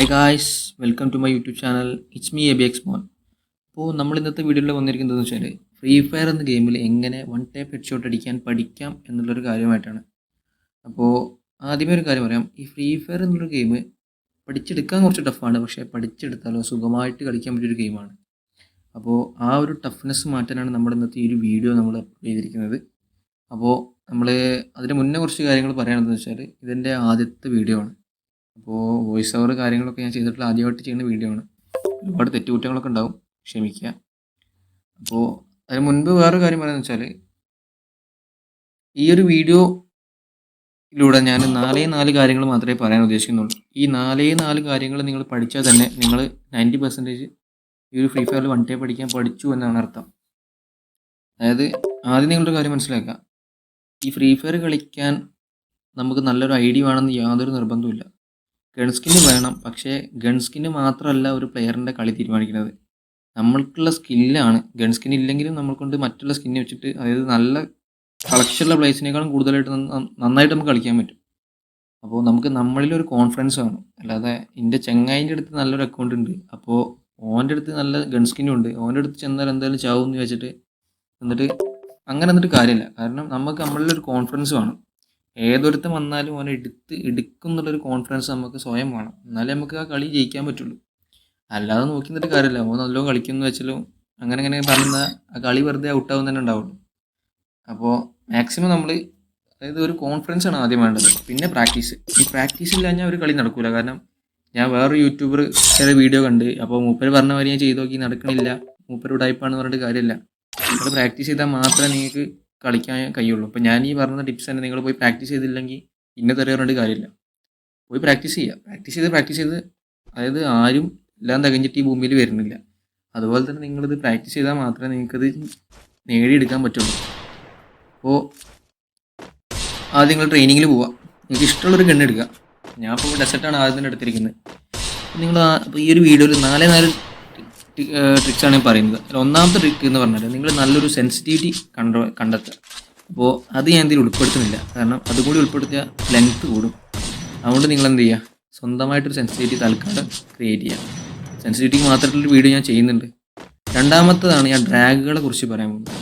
Hi guys, welcome to my YouTube channel. It's me ABX മോൻ. അപ്പോൾ നമ്മൾ ഇന്നത്തെ വീഡിയോയിൽ വന്നിരിക്കുന്നതെന്ന് വെച്ചാൽ ഫ്രീ ഫയർ എന്ന ഗെയിമിൽ എങ്ങനെ വൺ ടാപ്പ് ഹെഡ് ഷോട്ട് അടിക്കാൻ പഠിക്കാം എന്നുള്ളൊരു കാര്യമായിട്ടാണ്. അപ്പോൾ ആദ്യമേ ഒരു കാര്യം പറയാം, ഈ ഫ്രീ ഫയർ എന്നുള്ളൊരു ഗെയിം പഠിച്ചെടുക്കാൻ കുറച്ച് ടഫാണ്, പക്ഷേ പഠിച്ചെടുത്താലോ സുഖമായിട്ട് കളിക്കാൻ പറ്റിയൊരു ഗെയിമാണ്. അപ്പോൾ ആ ഒരു ടഫ്നെസ് മാറ്റാനാണ് നമ്മുടെ ഇന്നത്തെ ഈ ഒരു വീഡിയോ നമ്മൾ അപ്ലോഡ് ചെയ്തിരിക്കുന്നത്. അപ്പോൾ നമ്മൾ അതിന് മുന്നേ കുറച്ച് കാര്യങ്ങൾ പറയാനെന്ന് വെച്ചാൽ ഇതിൻ്റെ ആദ്യത്തെ വീഡിയോ ആണ്. അപ്പോൾ വോയിസ് ഓവർ കാര്യങ്ങളൊക്കെ ഞാൻ ചെയ്തിട്ടുള്ള ആദ്യമായിട്ട് ചെയ്യുന്ന വീഡിയോ ആണ്. ഒരുപാട് തെറ്റുകുറ്റങ്ങളൊക്കെ ഉണ്ടാവും, ക്ഷമിക്കുക. അപ്പോൾ അതിന് മുൻപ് വേറൊരു കാര്യം പറയുന്നത് വെച്ചാൽ ഈ ഒരു വീഡിയോയിലൂടെ ഞാൻ 4 കാര്യങ്ങൾ മാത്രമേ പറയാൻ ഉദ്ദേശിക്കുന്നുള്ളൂ. ഈ 4 കാര്യങ്ങൾ നിങ്ങൾ പഠിച്ചാൽ തന്നെ നിങ്ങൾ 90% ഈ ഒരു ഫ്രീ ഫയറിൽ വൺ ടൈപ്പ് പഠിക്കാൻ പഠിച്ചു എന്നാണ് അർത്ഥം. അതായത് ആദ്യം നിങ്ങളൊരു കാര്യം മനസ്സിലാക്കുക, ഈ ഫ്രീ ഫയർ കളിക്കാൻ നമുക്ക് നല്ലൊരു ഐഡിയ വേണമെന്ന് യാതൊരു നിർബന്ധവുമില്ല. ഗൺ സ്കിന്ന് വേണം, പക്ഷേ ഗൺ സ്കിന്ന് മാത്രമല്ല ഒരു പ്ലെയറിൻ്റെ കളി തീരുമാനിക്കുന്നത്. നമ്മൾക്കുള്ള സ്കില്ലാണ്. ഗൺ സ്കിൻ ഇല്ലെങ്കിലും നമ്മൾക്കൊണ്ട് മറ്റുള്ള സ്കിന്നെ വെച്ചിട്ട്, അതായത് നല്ല കളക്ഷനുള്ള പ്ലേസിനേക്കാളും കൂടുതലായിട്ട് നന്നായിട്ട് നമുക്ക് കളിക്കാൻ പറ്റും. അപ്പോൾ നമുക്ക് നമ്മളിലൊരു കോൺഫിഡൻസ് വേണം. അല്ലാതെ എൻ്റെ ചെങ്ങായിൻ്റെ അടുത്ത് നല്ലൊരു അക്കൗണ്ട് ഉണ്ട്, അപ്പോൾ ഓൻ്റെ അടുത്ത് നല്ല ഗൺ സ്കിന്നും ഉണ്ട്, ഓൻ്റെ അടുത്ത് ചെന്നാൽ എന്തായാലും ചാവും എന്ന് വെച്ചിട്ട് എന്നിട്ട് കാര്യമില്ല. കാരണം നമുക്ക് നമ്മളിലൊരു കോൺഫിഡൻസ് വേണം. ഏതൊരുത്തം വന്നാലും അവനെ എടുക്കും എന്നുള്ളൊരു കോൺഫിഡൻസ് നമുക്ക് സ്വയം വേണം. എന്നാലേ നമുക്ക് ആ കളി ജയിക്കാൻ പറ്റുള്ളൂ. അല്ലാതെ നോക്കി നിന്നിട്ട് കാര്യമില്ല. ഓൻ നല്ലോണം കളിക്കുന്നു വെച്ചാലും അങ്ങനെ പറയുന്ന ആ കളി വെറുതെ ഔട്ടാവും തന്നെ ഉണ്ടാവുള്ളൂ. അപ്പോൾ മാക്സിമം നമ്മൾ, അതായത് ഒരു കോൺഫിഡൻസ് ആണ് ആദ്യം വേണ്ടത്. പിന്നെ പ്രാക്ടീസ്. ഈ പ്രാക്ടീസ് ഇല്ലാഞ്ഞാൽ ഒരു കളി നടക്കില്ല. കാരണം ഞാൻ വേറൊരു യൂട്യൂബർ ചില വീഡിയോ കണ്ട്, അപ്പോൾ മൂപ്പര് പറഞ്ഞ മാതിരി ഞാൻ ചെയ്ത് നോക്കി, നടക്കണില്ല, മൂപ്പര് ഉടായിപ്പാണെന്ന് പറഞ്ഞിട്ട് കാര്യമില്ല. നിങ്ങൾ പ്രാക്ടീസ് ചെയ്താൽ മാത്രമേ നിങ്ങൾക്ക് കളിക്കാൻ കഴിയുള്ളൂ. അപ്പോൾ ഞാൻ ഈ പറഞ്ഞ ടിപ്സ് തന്നെ നിങ്ങൾ പോയി പ്രാക്ടീസ് ചെയ്തില്ലെങ്കിൽ തെറിയ പറഞ്ഞിട്ട് കാര്യമില്ല. പോയി പ്രാക്ടീസ് ചെയ്യുക. പ്രാക്ടീസ് ചെയ്ത് അതായത് ആരും എല്ലാം തികഞ്ഞിട്ട് ഈ ഭൂമിയിൽ വരുന്നില്ല. അതുപോലെ തന്നെ നിങ്ങളിത് പ്രാക്ടീസ് ചെയ്താൽ മാത്രമേ നിങ്ങൾക്കത് നേടിയെടുക്കാൻ പറ്റുള്ളൂ. അപ്പോൾ ആദ്യം നിങ്ങൾ ട്രെയിനിങ്ങിൽ പോവുക. നിങ്ങൾക്ക് ഇഷ്ടമുള്ളൊരു ഗണ്ണ് എടുക്കുക. ഞാൻ ഇപ്പോൾ ഡെസർട്ടാണ് ആദ്യം തന്നെ എടുത്തിരിക്കുന്നത്. നിങ്ങൾ ഈ ഒരു വീഡിയോയിൽ 4 ട്രിക്സാണ് ഞാൻ പറയുന്നത്. ഒന്നാമത്തെ ട്രിക്ക് എന്ന് പറഞ്ഞാൽ നിങ്ങൾ നല്ലൊരു സെൻസിറ്റിവിറ്റി കണ്ടെത്തുക. അപ്പോൾ അത് ഞാൻ ഇതിൽ ഉൾപ്പെടുത്തുന്നില്ല, കാരണം അതും കൂടി ഉൾപ്പെടുത്തിയാൽ ലെങ്ത്ത് കൂടും. അതുകൊണ്ട് നിങ്ങൾ എന്ത് ചെയ്യുക, സ്വന്തമായിട്ടൊരു സെൻസിറ്റിവിറ്റി തൽക്കാലം ക്രിയേറ്റ് ചെയ്യുക. സെൻസിറ്റിവിറ്റിക്ക് മാത്രമായിട്ടുള്ളൊരു വീഡിയോ ഞാൻ ചെയ്യുന്നുണ്ട്. രണ്ടാമത്തതാണ് ഞാൻ ഡ്രാഗുകളെ കുറിച്ച് പറയാൻ പോകുന്നത്.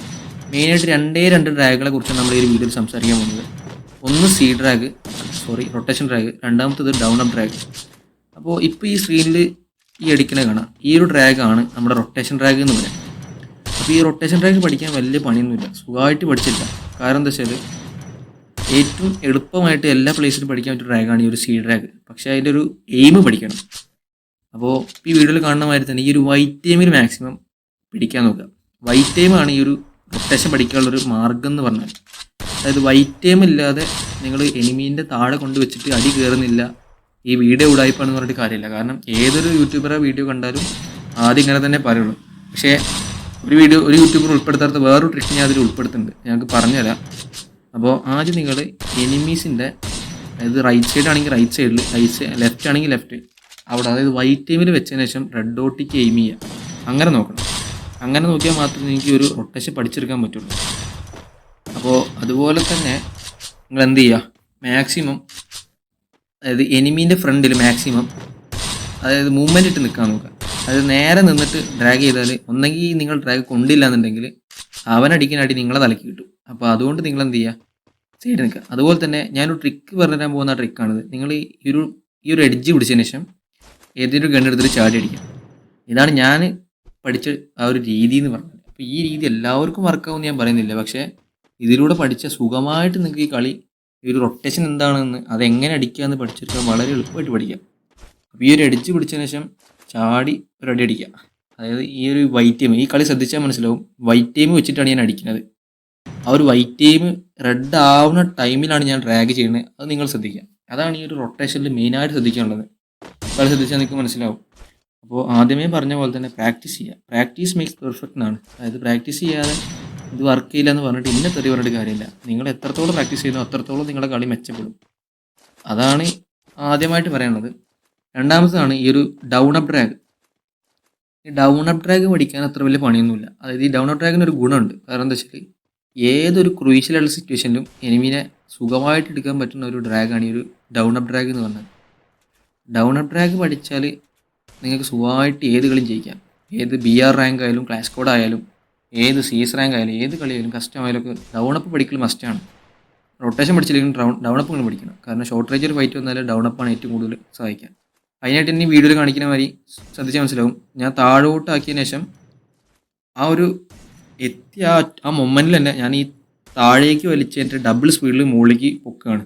മെയിനായിട്ട് 2 ഡ്രാഗുകളെ കുറിച്ചാണ് നമ്മൾ ഈ ഒരു വീഡിയോയിൽ സംസാരിക്കാൻ പോകുന്നത്. ഒന്ന് റൊട്ടേഷൻ ഡ്രാഗ്, രണ്ടാമത്തത് ഡൗൺ അപ്പ് ഡ്രാഗ്. അപ്പോൾ ഇപ്പോൾ ഈ സ്ക്രീനിൽ ഈ അടിക്കണ കാണാം, ഈ ഒരു ഡ്രാഗാണ് നമ്മുടെ റൊട്ടേഷൻ ഡ്രാഗ് എന്ന് പറയാം. അപ്പോൾ ഈ റൊട്ടേഷൻ ഡ്രാഗ് പഠിക്കാൻ വലിയ പണിയൊന്നുമില്ല, സുഖമായിട്ട് പഠിച്ചില്ല. കാരണം എന്താ വെച്ചാൽ ഏറ്റവും എളുപ്പമായിട്ട് എല്ലാ പ്ലേസിലും പഠിക്കാൻ പറ്റിയ ഡ്രാഗാണ് ഈ ഒരു സി ഡ്രാഗ്. പക്ഷേ അതിൻ്റെ ഒരു എയിം പഠിക്കണം. അപ്പോൾ ഈ വീഡിയോയിൽ കാണുന്ന മാതിരി തന്നെ ഈ ഒരു വൈറ്റ് ടൈമിൽ മാക്സിമം പിടിക്കാൻ നോക്കുക. വൈറ്റ് ടൈമാണ് ഈ ഒരു റൊട്ടേഷൻ പഠിക്കാനുള്ളൊരു മാർഗം എന്ന് പറഞ്ഞാൽ. അതായത് വൈറ്റ് ടൈം ഇല്ലാതെ നിങ്ങൾ എനിമീൻ്റെ താഴെ കൊണ്ട് വെച്ചിട്ട് അടി കയറുന്നില്ല, ഈ വീഡിയോ ഉടായിപ്പാണെന്ന് പറഞ്ഞിട്ട് കാര്യമില്ല. കാരണം ഏതൊരു യൂട്യൂബറെ വീഡിയോ കണ്ടാലും ആദ്യം ഇങ്ങനെ തന്നെ പറയുള്ളൂ. പക്ഷേ ഒരു യൂട്യൂബർ ഉൾപ്പെടുത്താത്ത വേറൊരു ട്രിക്ക് ഞാൻ അതിൽ ഉൾപ്പെടുത്തുന്നുണ്ട്, ഞങ്ങൾക്ക് പറഞ്ഞുതരാം. അപ്പോൾ ആദ്യം നിങ്ങൾ എനിമീസിൻ്റെ, അതായത് റൈറ്റ് സൈഡ് ആണെങ്കിൽ റൈറ്റ് സൈഡിൽ, ലെഫ്റ്റ് ആണെങ്കിൽ ലെഫ്റ്റ്, അവിടെ അതായത് വൈറ്റ് ടൈമിൽ വെച്ചതിന് ശേഷം റെഡ് ഡോട്ടിക്ക് എയിം ചെയ്യുക. അങ്ങനെ നോക്കണം. അങ്ങനെ നോക്കിയാൽ മാത്രമേ നിങ്ങൾക്ക് ഒരു റൊട്ടേഷൻ പഠിച്ചെടുക്കാൻ പറ്റുള്ളൂ. അപ്പോൾ അതുപോലെ തന്നെ നിങ്ങൾ എന്ത് ചെയ്യുക, മാക്സിമം അതായത് എനിമീൻ്റെ ഫ്രണ്ടിൽ മാക്സിമം അതായത് മൂവ്മെൻ്റ് ഇട്ട് നിൽക്കാൻ നോക്കുക. അതായത് നേരെ നിന്നിട്ട് ഡ്രാഗ് ചെയ്താൽ ഒന്നെങ്കിൽ നിങ്ങൾ ഡ്രാഗ് കൊണ്ടില്ല എന്നുണ്ടെങ്കിൽ അവനടിക്കാനടി നിങ്ങളെ തലയ്ക്ക് കിട്ടും. അപ്പോൾ അതുകൊണ്ട് നിങ്ങൾ എന്ത് ചെയ്യുക, സൈഡ് നിൽക്കുക. അതുപോലെ തന്നെ ഞാനൊരു ട്രിക്ക് പറഞ്ഞുതരാൻ പോകുന്ന ട്രിക്കാണിത്. നിങ്ങൾ ഈ ഒരു എഡ്ജ് പിടിച്ചതിന് ശേഷം ഏതൊരു ഗണ്ണെടുത്തിട്ട് ചാടി അടിക്കുക. ഇതാണ് ഞാൻ പഠിച്ച ആ ഒരു രീതി എന്ന് പറഞ്ഞത്. അപ്പോൾ ഈ രീതി എല്ലാവർക്കും വർക്കാവുമെന്ന് ഞാൻ പറയുന്നില്ല, പക്ഷേ ഇതിലൂടെ പഠിച്ച സുഖമായിട്ട് നിങ്ങൾക്ക് ഈ കളി, ഈ ഒരു റൊട്ടേഷൻ എന്താണെന്ന്, അതെങ്ങനെ അടിക്കുക എന്ന് പഠിച്ചെടുക്കാൻ വളരെ എളുപ്പമായിട്ട് പഠിക്കാം. അപ്പോൾ ഈ ഒരു എഡ്ജ് പിടിച്ചതിന് ശേഷം ചാടി ഒരു അടി അടിക്കുക. അതായത് ഈ ഒരു വൈറ്റ് ടൈം, ഈ കളി ശ്രദ്ധിച്ചാൽ മനസ്സിലാവും, വൈറ്റ് ടൈം വെച്ചിട്ടാണ് ഞാൻ അടിക്കുന്നത്. ആ ഒരു വൈറ്റ് ടൈം റെഡ് ആവുന്ന ടൈമിലാണ് ഞാൻ ഡ്രാഗ് ചെയ്യുന്നത്. അത് നിങ്ങൾ ശ്രദ്ധിക്കുക. അതാണ് ഈ ഒരു റൊട്ടേഷനിൽ മെയിനായിട്ട് ശ്രദ്ധിക്കാനുള്ളത്. കളി ശ്രദ്ധിച്ചാൽ നിങ്ങൾക്ക് മനസ്സിലാവും. അപ്പോൾ ആദ്യമേ പറഞ്ഞ പോലെ തന്നെ പ്രാക്ടീസ് ചെയ്യുക. പ്രാക്ടീസ് മേക്സ് പെർഫെക്റ്റ് എന്നാണ്. അതായത് പ്രാക്ടീസ് ചെയ്യാതെ ഇത് വർക്ക് ചെയ്യില്ല എന്ന് പറഞ്ഞിട്ട് തെറി പറഞ്ഞിട്ട് കാര്യമില്ല. നിങ്ങൾ എത്രത്തോളം പ്രാക്ടീസ് ചെയ്യുന്നോ അത്രത്തോളം നിങ്ങളുടെ കളി മെച്ചപ്പെടും. അതാണ് ആദ്യമായിട്ട് പറയാനുള്ളത്. രണ്ടാമതാണ് ഈ ഒരു ഡൗൺ അപ്പ് ഡ്രാഗ്. ഈ ഡൗൺ അപ്പ് ഡ്രാഗ് പഠിക്കാൻ അത്ര വലിയ പണിയൊന്നുമില്ല. അതായത് ഈ ഡൗൺ അപ്പ് ഡ്രാഗിന് ഒരു ഗുണമുണ്ട്. കാരണം എന്താ വെച്ചാൽ ഏതൊരു ക്രൂഷ്യലുള്ള സിറ്റുവേഷനിലും എനിമീനെ സുഖമായിട്ട് എടുക്കാൻ പറ്റുന്ന ഒരു ഡ്രാഗാണ് ഈ ഒരു ഡൗൺ അപ്പ് ഡ്രാഗ് എന്ന് പറഞ്ഞത്. ഡൗൺ അപ്പ് ഡ്രാഗ് പഠിച്ചാൽ നിങ്ങൾക്ക് സുഖമായിട്ട് ഏത് കളിയും ജയിക്കാം. ഏത് BR റാങ്ക് ആയാലും ക്ലാസ് കോഡ് ആയാലും ഏത് CS റാങ്ക് ആയാലും ഏത് കളിയായാലും കസ്റ്റം ആയാലും ഒക്കെ ഡൗൺ അപ്പ് പഠിക്കൽ മസ്റ്റാണ്. റൊട്ടേഷൻ പഠിച്ചില്ലെങ്കിൽ ഡൗൺ അപ്പ് നിങ്ങൾ പഠിക്കണം. കാരണം ഷോർട്ട് റേഞ്ച് ഒരു ഫൈറ്റ് വന്നാൽ ഡൗൺ അപ്പാണ് ഏറ്റവും കൂടുതൽ സഹായിക്കുക. അതിനായിട്ട് ഇനി വീഡിയോയിൽ കാണിക്കുന്ന മാതിരി ശ്രദ്ധിച്ചാൽ മനസ്സിലാവും. ഞാൻ താഴോട്ടാക്കിയതിന് ശേഷം ആ ഒരു എത്തിയ ആ മൊമെൻറ്റിൽ തന്നെ ഞാൻ ഈ താഴേക്ക് വലിച്ചതിൻ്റെ ഡബിൾ സ്പീഡിൽ മുകളിലേക്ക് പൊക്കുകയാണ്.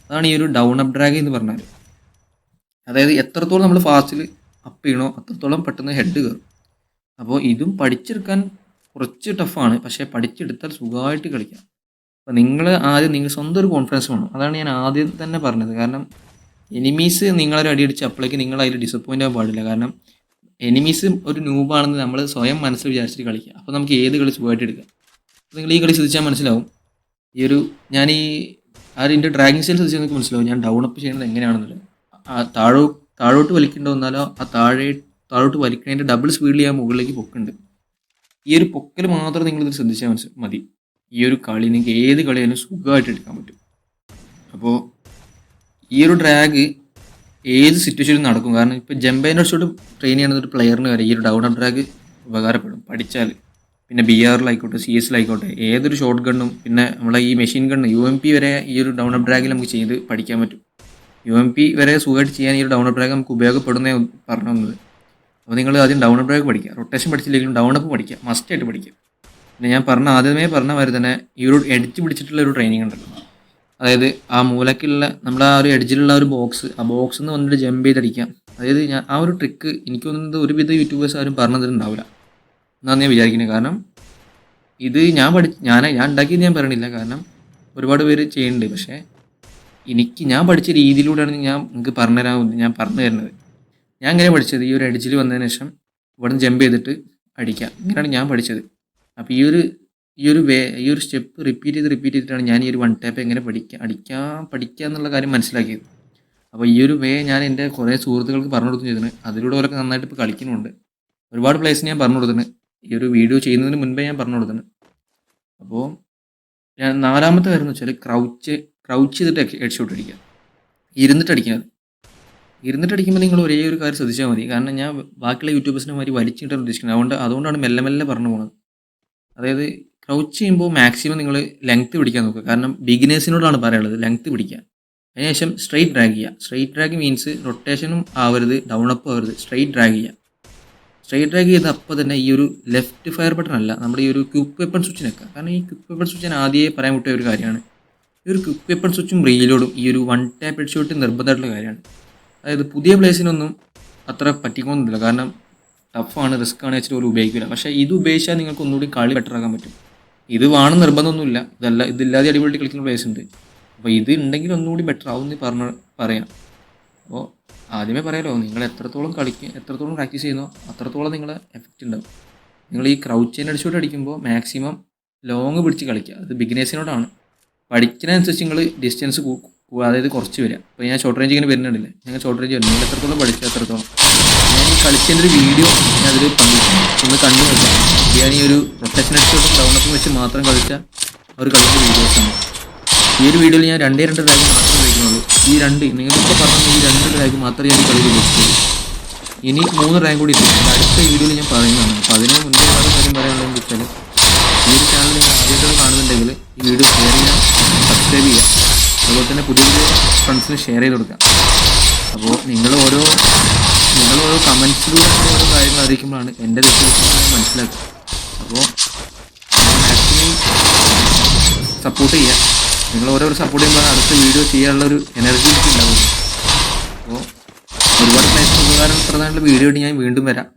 അതാണ് ഈ ഒരു ഡൗൺ അപ്പ് ഡ്രാഗ് എന്ന് പറഞ്ഞാൽ. അതായത് എത്രത്തോളം നമ്മൾ ഫാസ്റ്റിൽ അപ്പ് ചെയ്യണോ അത്രത്തോളം പെട്ടെന്ന് ഹെഡ് കയറും. അപ്പോൾ ഇതും പഠിച്ചെടുക്കാൻ കുറച്ച് ടഫാണ്, പക്ഷേ പഠിച്ചെടുത്താൽ സുഖമായിട്ട് കളിക്കാം. അപ്പോൾ നിങ്ങൾ ആദ്യം നിങ്ങൾ സ്വന്തം ഒരു കോൺഫിഡൻസ് വേണം. അതാണ് ഞാൻ ആദ്യം തന്നെ പറഞ്ഞത്. കാരണം എനിമീസ് നിങ്ങളൊരു അടിയടിച്ച് അപ്പോഴേക്ക് നിങ്ങൾ അതിൽ ഡിസപ്പോയിൻ്റ് ആകാൻ പാടില്ല. കാരണം എനിമീസ് ഒരു നൂബാണെന്ന് നമ്മൾ സ്വയം മനസ്സിൽ വിചാരിച്ചിട്ട് കളിക്കുക. അപ്പോൾ നമുക്ക് ഏത് കളി സുഖമായിട്ട് എടുക്കാം. അപ്പോൾ നിങ്ങൾ ഈ കളി ശ്രദ്ധിച്ചാൽ മനസ്സിലാവും. ഞാൻ അതിൻ്റെ ഡ്രാഗിങ് സ്റ്റൈൽ ശ്രദ്ധിച്ചാൽ നിങ്ങൾക്ക് മനസ്സിലാവും ഞാൻ ഡൗൺ അപ്പ് ചെയ്യുന്നത് എങ്ങനെയാണെന്നുള്ളത്. താഴോട്ട് വലിക്കേണ്ട വന്നാലോ ആ താഴോട്ട് വലിക്കുന്നതിൻ്റെ ഡബിൾ സ്പീഡിൽ ഞാൻ മുകളിലേക്ക് പൊക്കുന്നുണ്ട്. ഈ ഒരു പൊക്കൽ മാത്രം നിങ്ങളിത് ശ്രദ്ധിച്ചാൽ മതി. ഈ ഒരു കളി നിങ്ങൾക്ക് ഏത് കളിയായാലും സുഖമായിട്ട് എടുക്കാൻ പറ്റും. അപ്പോൾ ഈ ഒരു ഡ്രാഗ് ഏത് സിറ്റുവേഷനിലും നടക്കും. കാരണം ഇപ്പോൾ ജമ്പൈൻ്റെ അടുത്തോട്ട് ട്രെയിൻ ചെയ്യുന്ന ഒരു പ്ലെയറിന് വരെ ഈ ഒരു ഡൗൺ അപ്പ് ഡ്രാഗ് ഉപകാരപ്പെടും പഠിച്ചാൽ. പിന്നെ BRലായിക്കോട്ടെ CS ഏതൊരു ഷോട്ട് ഗണ്ണും പിന്നെ നമ്മളെ ഈ മെഷീൻ ഗണ്ണ് UMP വരെ ഈ ഒരു ഡൗൺ അപ്പ് ഡ്രാഗിൽ നമുക്ക് ചെയ്ത് പഠിക്കാൻ പറ്റും. UMP വരെ സുഖമായിട്ട് ചെയ്യാൻ ഈ ഒരു ഡൗൺ അപ്പ് ഡ്രാഗ് നമുക്ക് ഉപയോഗപ്പെടുന്നേ പറഞ്ഞു വന്നത്. അപ്പോൾ നിങ്ങൾ ആദ്യം ഡൗൺ അപ്പ് ഡ്രാഗ് പഠിക്കുക. റൊട്ടേഷൻ പഠിച്ചില്ലെങ്കിലും ഡൗൺ അപ്പ് പഠിക്കുക, മസ്റ്റായിട്ട് പഠിക്കുക. പിന്നെ ഞാൻ ആദ്യമേ പറഞ്ഞ മാതിരി തന്നെ ഈ ഒരു എഡ്ജ് പിടിച്ചിട്ടുള്ള ഒരു ട്രെയിനിങ് ഉണ്ടല്ലോ. അതായത് ആ മൂലക്കുള്ള നമ്മുടെ ആ ഒരു എഡ്ജിലുള്ള ഒരു ബോക്സ്, ആ ബോക്സിൽ നിന്ന് വന്നിട്ട് ജമ്പ് ചെയ്തടിക്കാം. അതായത് ആ ഒരു ട്രിക്ക് എനിക്ക് തോന്നുന്നത് ഒരുവിധ യൂട്യൂബേഴ്സ് ആരും പറഞ്ഞു തരുന്നുണ്ടാവില്ല എന്നാണ് ഞാൻ വിചാരിക്കുന്നത്. കാരണം ഇത് ഞാൻ ഉണ്ടാക്കിയത് ഞാൻ പറയണില്ല, കാരണം ഒരുപാട് പേര് ചെയ്യുന്നുണ്ട്. പക്ഷേ ഞാൻ പഠിച്ച രീതിയിലൂടെയാണ് നിങ്ങൾക്ക് ഞാൻ പറഞ്ഞു തരുന്നത്. ഞാൻ എങ്ങനെ പഠിച്ചത്, ഈ ഒരു എഡ്ജിൽ വന്നതിന് ശേഷം ഇവിടുന്ന് ജമ്പ് ചെയ്തിട്ട് അടിക്കാം, ഇങ്ങനെയാണ് ഞാൻ പഠിച്ചത്. അപ്പോൾ ഈ ഒരു സ്റ്റെപ്പ് റിപ്പീറ്റ് ചെയ്തിട്ടാണ് ഞാൻ ഈ ഒരു വൺ ടാപ്പ് എങ്ങനെ പഠിക്കുക എന്നുള്ള കാര്യം മനസ്സിലാക്കിയത്. അപ്പോൾ ഈ ഒരു ഞാൻ എൻ്റെ കുറേ സുഹൃത്തുക്കൾക്ക് പറഞ്ഞു കൊടുത്തു ചെയ്തിട്ടുണ്ട്. അതിലൂടെ അവരൊക്കെ നന്നായിട്ട് ഇപ്പോൾ കളിക്കുന്നുണ്ട്. ഒരുപാട് പ്ലേസിന് ഞാൻ പറഞ്ഞു കൊടുത്തിട്ടുണ്ട്. ഈ ഒരു വീഡിയോ ചെയ്യുന്നതിന് മുൻപേ ഞാൻ പറഞ്ഞു കൊടുത്തിട്ടുണ്ട്. അപ്പോൾ ഞാൻ നാലാമത്തെ കാര്യം എന്ന് വെച്ചാൽ ക്രൗച്ച് ചെയ്തിട്ട് ഹെഡ് ഷോട്ട് അടിക്കുക. ഇരുന്നിട്ടടിക്കുമ്പോൾ നിങ്ങൾ ഒരേ ഒരു കാര്യം ശ്രദ്ധിച്ചാൽ മതി. കാരണം ഞാൻ ബാക്കിയുള്ള യൂട്യൂബേഴ്സിനെ മാതിരി വലിച്ചിട്ടാണ് ഉദ്ദേശിക്കുന്നത്. അതുകൊണ്ടാണ് മെല്ലെ പറഞ്ഞു പോകുന്നത്. അതായത് ക്രൗച്ച് ചെയ്യുമ്പോൾ മാക്സിമം നിങ്ങൾ ലെങ്ത്ത് പിടിക്കാൻ നോക്കുക. കാരണം ബിഗിനേഴ്സിനോടാണ് പറയാനുള്ളത്, ലെങ്ത്ത് പിടിക്കുക. അതിനുശേഷം സ്ട്രെയിറ്റ് ഡ്രാഗ് ചെയ്യുക. സ്ട്രെയിറ്റ് ഡ്രാഗ് മീൻസ് റൊട്ടേഷനും ആവരുത്, ഡൗൺ അപ്പ് ആവരുത്, സ്ട്രെയിറ്റ് ഡ്രാഗ് ചെയ്യുക. സ്ട്രെയിറ്റ് ഡ്രാഗ് ചെയ്ത് അപ്പോൾ തന്നെ ഈ ഒരു ലെഫ്റ്റ് ഫയർ ബട്ടൺ അല്ല, നമ്മുടെ ഈ ഒരു ക്വിക്ക് വെപ്പൺ സ്വിച്ച് നിൽക്കുക. കാരണം ഈ ക്വിക്ക് വെപ്പൺ സ്വിച്ച് ഞാൻ ആദ്യമേ പറയാൻ വിട്ട ഒരു കാര്യമാണ്. ഈ ഒരു ക്വിക്ക് വെപ്പൺ സ്വിച്ചും റീലോഡും ഈ ഒരു വൺ ടാപ്പ് ഹെഡ് ഷോട്ട് നിർബന്ധമായിട്ടുള്ള കാര്യമാണ്. അതായത് പുതിയ പ്ലേസിനൊന്നും അത്ര പറ്റിക്കൊന്നുമില്ല. കാരണം ടഫാണ്, റിസ്ക് ആണ് വെച്ചിട്ട് ഒരു ഉപയോഗിക്കില്ല. പക്ഷേ ഇത് ഉപയോഗിച്ചാൽ നിങ്ങൾക്ക് ഒന്നുകൂടി കളി ബെറ്റർ ആക്കാൻ പറ്റും. ഇത് വേണം നിർബന്ധമൊന്നുമില്ല, ഇതില്ലാതെ അടിപൊളി കളിക്കുന്ന പ്ലേസ് ഉണ്ട്. അപ്പോൾ ഇത് ഉണ്ടെങ്കിൽ ഒന്നുകൂടി ബെറ്റർ ആവും എന്ന് പറയാം. അപ്പോൾ ആദ്യമേ പറയാലോ, നിങ്ങൾ എത്രത്തോളം പ്രാക്ടീസ് ചെയ്യുന്നോ അത്രത്തോളം നിങ്ങളെ എഫക്റ്റ് ഉണ്ടാവും. നിങ്ങൾ ഈ ക്രൗച്ച് ചെയിൻ അടിച്ചുകൊണ്ട് അടിക്കുമ്പോൾ മാക്സിമം ലോങ് പിടിച്ച് കളിക്കുക. അത് ബിഗിനേഴ്സിനോടാണ്. പഠിക്കുന്നതനുസരിച്ച് നിങ്ങൾ ഡിസ്റ്റൻസ് അതായത് കുറച്ച് വരിക. അപ്പോൾ ഞാൻ ഷോർട്ട് റേഞ്ച് ഇങ്ങനെ വരുന്നുണ്ടല്ലേ, ഞങ്ങൾ ഷോർട്ട് റേഞ്ച് വരും. നിങ്ങൾ എത്രത്തോളം പഠിക്കുക അത്രത്തോളം. ഞാൻ ഈ കളിച്ചതിൻ്റെ ഒരു വീഡിയോ ഞാൻ അതിൽ ഒന്ന് കണ്ടു നോക്കാം. ഞാൻ ഈ ഒരു പ്രൊട്ടക്ഷൻ അടിച്ചോട്ടും ഡൗണപ്പും വെച്ച് മാത്രം കളിച്ച ഒരു കളിച്ച വീഡിയോസാണ്. ഈ ഒരു വീഡിയോയിൽ ഞാൻ 2 ഡ്രാഗ് മാത്രമേ കളിക്കുന്നുള്ളൂ. നിങ്ങൾക്കിപ്പോൾ പറഞ്ഞ ഈ 2 ഡ്രാഗ് മാത്രമേ ഞാൻ ഈ കളി ഉപയോഗിച്ചുള്ളൂ. ഇനി 3 റാങ്ക് കൂടി ഇല്ല. അടുത്ത വീഡിയോയിൽ ഞാൻ പറയുന്നതാണ്. അപ്പോൾ അതിന് മുൻപ് വേറെ കാര്യം പറയാനുള്ളതെന്ന് വെച്ചാൽ, ഈ ഒരു ചാനൽ നിങ്ങൾ ആദ്യമായിട്ടാണ് കാണുന്നുണ്ടെങ്കിൽ ഈ വീഡിയോ ഷെയർ ചെയ്യുക, സബ്സ്ക്രൈബ് ചെയ്യുക. അതുപോലെ തന്നെ പുതിയ ഫ്രണ്ട്സിന് ഷെയർ ചെയ്ത് കൊടുക്കുക. അപ്പോൾ നിങ്ങൾ ഓരോ കമൻസിലൂടെ ഓരോ കാര്യങ്ങൾ അറിയിക്കുമ്പോഴാണ് എൻ്റെ തെറ്റുകൾ ഞാൻ മനസ്സിലാക്കുക. അപ്പോൾ മാക്സിമം സപ്പോർട്ട് ചെയ്യുക. നിങ്ങൾ ഓരോ സപ്പോർട്ട് ചെയ്യുമ്പോൾ അടുത്ത വീഡിയോ ചെയ്യാനുള്ളൊരു എനർജി എനിക്ക് ഉണ്ടാവും. അപ്പോൾ ഒരുപാട് പ്ലേസിന് ഉപകാരപ്രദമായിട്ടുള്ള വീഡിയോ ആയിട്ട് ഞാൻ വീണ്ടും വരാം.